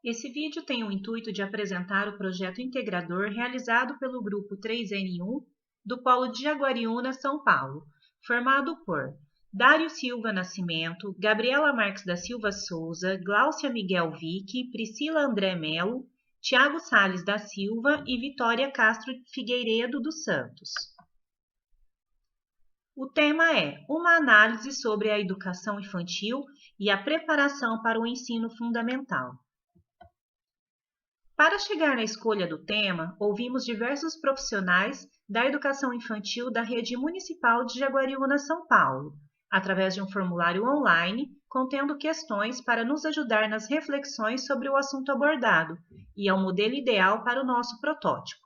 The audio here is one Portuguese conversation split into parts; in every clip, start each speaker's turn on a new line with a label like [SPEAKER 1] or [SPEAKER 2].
[SPEAKER 1] Esse vídeo tem o intuito de apresentar o projeto integrador realizado pelo Grupo 3N1 do Polo de Jaguariúna, São Paulo, formado por Dário Silva Nascimento, Gabriela Marques da Silva Souza, Gláucia Miguel Vick, Priscila André Melo, Tiago Sales da Silva e Vitória Castro Figueiredo dos Santos. O tema é uma análise sobre a educação infantil e a preparação para o ensino fundamental. Para chegar na escolha do tema, ouvimos diversos profissionais da educação infantil da Rede Municipal de Jaguariúna, São Paulo, através de um formulário online contendo questões para nos ajudar nas reflexões sobre o assunto abordado e é o modelo ideal para o nosso protótipo.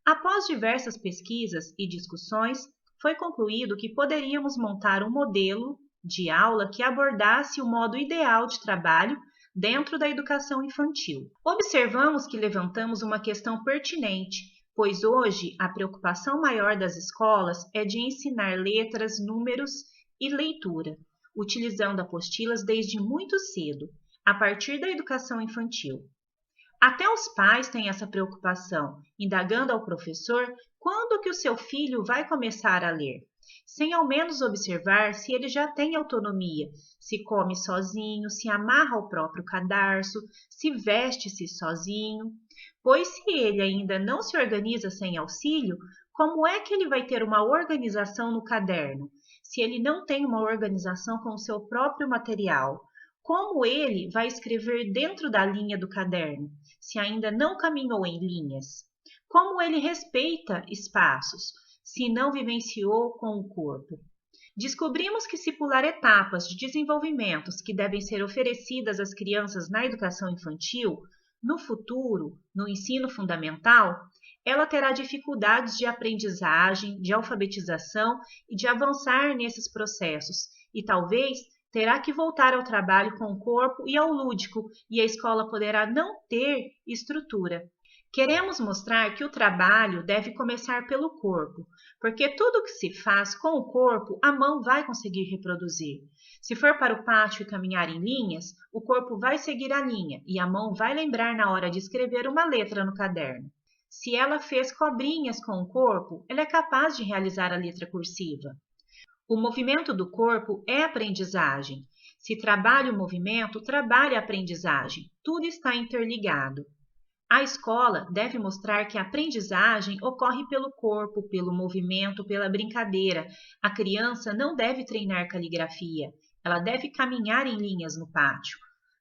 [SPEAKER 1] Após diversas pesquisas e discussões, foi concluído que poderíamos montar um modelo de aula que abordasse o modo ideal de trabalho dentro da educação infantil. Observamos que levantamos uma questão pertinente, pois hoje a preocupação maior das escolas é de ensinar letras, números e leitura, utilizando apostilas desde muito cedo, a partir da educação infantil. Até os pais têm essa preocupação, indagando ao professor quando que o seu filho vai começar a ler, sem ao menos observar se ele já tem autonomia, se come sozinho, se amarra o próprio cadarço, se veste-se sozinho, pois se ele ainda não se organiza sem auxílio, como é que ele vai ter uma organização no caderno, se ele não tem uma organização com o seu próprio material? Como ele vai escrever dentro da linha do caderno, se ainda não caminhou em linhas? Como ele respeita espaços, se não vivenciou com o corpo? Descobrimos que se pular etapas de desenvolvimentos que devem ser oferecidas às crianças na educação infantil, no futuro, no ensino fundamental, ela terá dificuldades de aprendizagem, de alfabetização e de avançar nesses processos, e talvez terá que voltar ao trabalho com o corpo e ao lúdico, e a escola poderá não ter estrutura. Queremos mostrar que o trabalho deve começar pelo corpo, porque tudo que se faz com o corpo, a mão vai conseguir reproduzir. Se for para o pátio e caminhar em linhas, o corpo vai seguir a linha e a mão vai lembrar na hora de escrever uma letra no caderno. Se ela fez cobrinhas com o corpo, ela é capaz de realizar a letra cursiva. O movimento do corpo é aprendizagem. Se trabalha o movimento, trabalha a aprendizagem. Tudo está interligado. A escola deve mostrar que a aprendizagem ocorre pelo corpo, pelo movimento, pela brincadeira. A criança não deve treinar caligrafia, ela deve caminhar em linhas no pátio.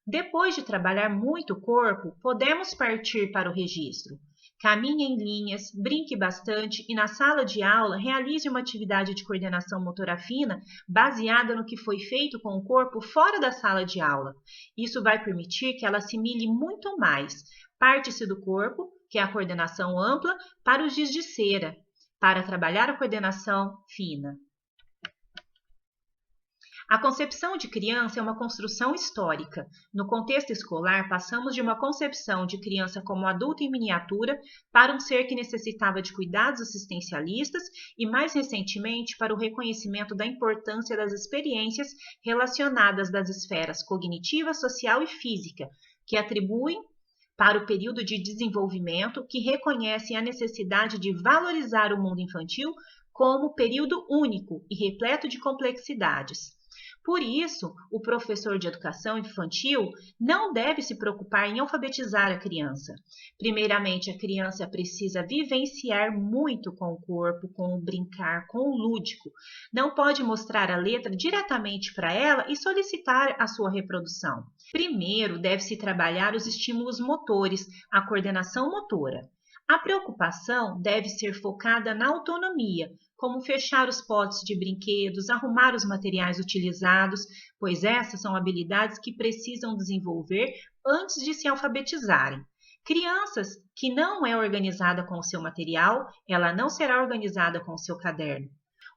[SPEAKER 1] Depois de trabalhar muito o corpo, podemos partir para o registro. Caminhe em linhas, brinque bastante e na sala de aula realize uma atividade de coordenação motora fina baseada no que foi feito com o corpo fora da sala de aula. Isso vai permitir que ela assimile muito mais. Parte-se do corpo, que é a coordenação ampla, para os giz de cera, para trabalhar a coordenação fina. A concepção de criança é uma construção histórica. No contexto escolar, passamos de uma concepção de criança como adulto em miniatura para um ser que necessitava de cuidados assistencialistas e, mais recentemente, para o reconhecimento da importância das experiências relacionadas das esferas cognitiva, social e física, que atribuem para o período de desenvolvimento, que reconhecem a necessidade de valorizar o mundo infantil como período único e repleto de complexidades. Por isso, o professor de educação infantil não deve se preocupar em alfabetizar a criança. Primeiramente, a criança precisa vivenciar muito com o corpo, com o brincar, com o lúdico. Não pode mostrar a letra diretamente para ela e solicitar a sua reprodução. Primeiro, deve-se trabalhar os estímulos motores, a coordenação motora. A preocupação deve ser focada na autonomia, como fechar os potes de brinquedos, arrumar os materiais utilizados, pois essas são habilidades que precisam desenvolver antes de se alfabetizarem. Crianças que não é organizada com o seu material, ela não será organizada com o seu caderno.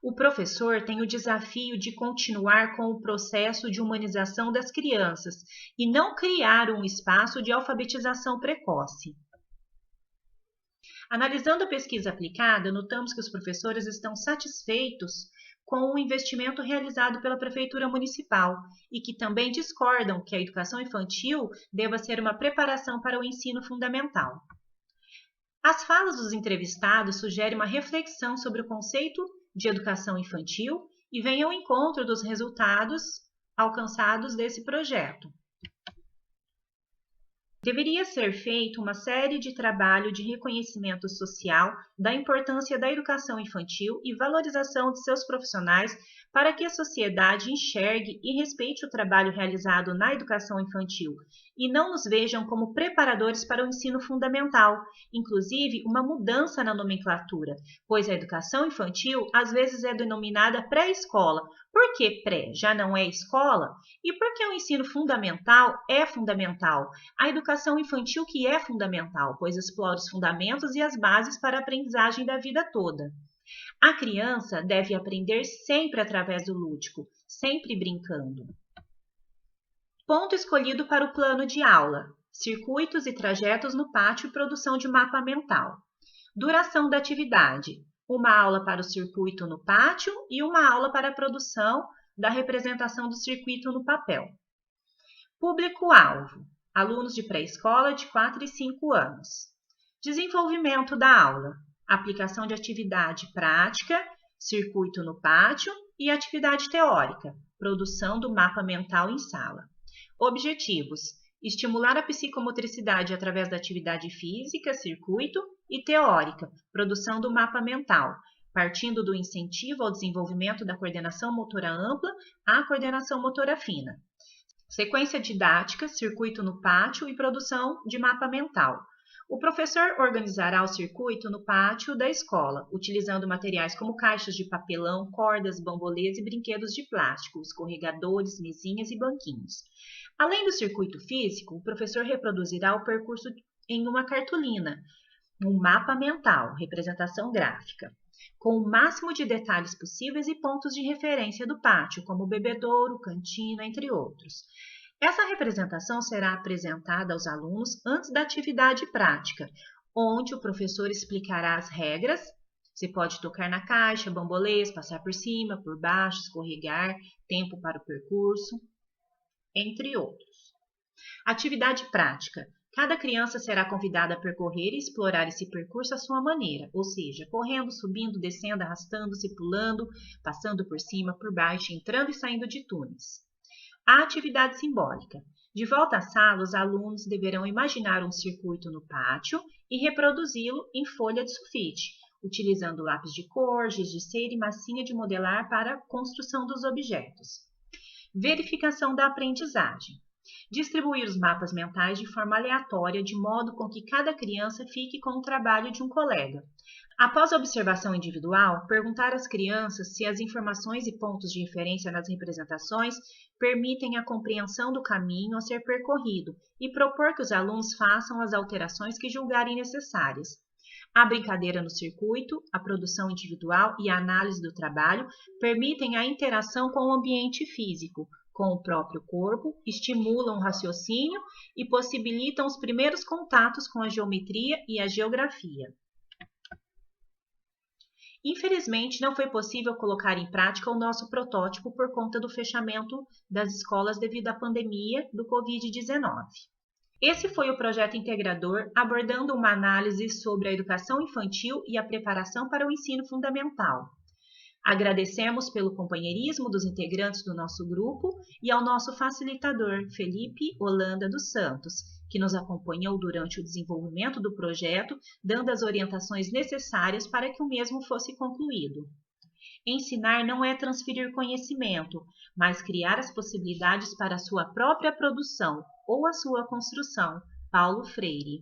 [SPEAKER 1] O professor tem o desafio de continuar com o processo de humanização das crianças e não criar um espaço de alfabetização precoce. Analisando a pesquisa aplicada, notamos que os professores estão satisfeitos com o investimento realizado pela Prefeitura Municipal e que também discordam que a educação infantil deva ser uma preparação para o ensino fundamental. As falas dos entrevistados sugerem uma reflexão sobre o conceito de educação infantil e vêm ao encontro dos resultados alcançados desse projeto. Deveria ser feita uma série de trabalho de reconhecimento social da importância da educação infantil e valorização de seus profissionais para que a sociedade enxergue e respeite o trabalho realizado na educação infantil e não nos vejam como preparadores para o ensino fundamental, inclusive uma mudança na nomenclatura, pois a educação infantil às vezes é denominada pré-escola. Por que pré? Já não é escola? E por que o ensino fundamental é fundamental? A educação infantil que é fundamental, pois explora os fundamentos e as bases para a aprendizagem da vida toda. A criança deve aprender sempre através do lúdico, sempre brincando. Ponto escolhido para o plano de aula: circuitos e trajetos no pátio e produção de mapa mental. Duração da atividade: uma aula para o circuito no pátio e uma aula para a produção da representação do circuito no papel. Público-alvo: alunos de pré-escola de 4 e 5 anos. Desenvolvimento da aula: aplicação de atividade prática, circuito no pátio e atividade teórica, produção do mapa mental em sala. Objetivos: estimular a psicomotricidade através da atividade física, circuito, e teórica, produção do mapa mental, partindo do incentivo ao desenvolvimento da coordenação motora ampla à coordenação motora fina. Sequência didática, circuito no pátio e produção de mapa mental. O professor organizará o circuito no pátio da escola, utilizando materiais como caixas de papelão, cordas, bambolês e brinquedos de plástico, escorregadores, mesinhas e banquinhos. Além do circuito físico, o professor reproduzirá o percurso em uma cartolina, um mapa mental, representação gráfica, com o máximo de detalhes possíveis e pontos de referência do pátio, como bebedouro, cantina, entre outros. Essa representação será apresentada aos alunos antes da atividade prática, onde o professor explicará as regras. Você pode tocar na caixa, bambolês, passar por cima, por baixo, escorregar, tempo para o percurso, entre outros. Atividade prática. Cada criança será convidada a percorrer e explorar esse percurso à sua maneira, ou seja, correndo, subindo, descendo, arrastando-se, pulando, passando por cima, por baixo, entrando e saindo de túneis. A atividade simbólica. De volta à sala, os alunos deverão imaginar um circuito no pátio e reproduzi-lo em folha de sulfite, utilizando lápis de cor, giz de cera e massinha de modelar para a construção dos objetos. Verificação da aprendizagem. Distribuir os mapas mentais de forma aleatória, de modo com que cada criança fique com o trabalho de um colega. Após a observação individual, perguntar às crianças se as informações e pontos de referência nas representações permitem a compreensão do caminho a ser percorrido e propor que os alunos façam as alterações que julgarem necessárias. A brincadeira no circuito, a produção individual e a análise do trabalho permitem a interação com o ambiente físico, com o próprio corpo, estimulam o raciocínio e possibilitam os primeiros contatos com a geometria e a geografia. Infelizmente, não foi possível colocar em prática o nosso protótipo por conta do fechamento das escolas devido à pandemia do Covid-19. Esse foi o projeto integrador abordando uma análise sobre a educação infantil e a preparação para o ensino fundamental. Agradecemos pelo companheirismo dos integrantes do nosso grupo e ao nosso facilitador, Felipe Holanda dos Santos, que nos acompanhou durante o desenvolvimento do projeto, dando as orientações necessárias para que o mesmo fosse concluído. Ensinar não é transferir conhecimento, mas criar as possibilidades para a sua própria produção ou a sua construção. Paulo Freire.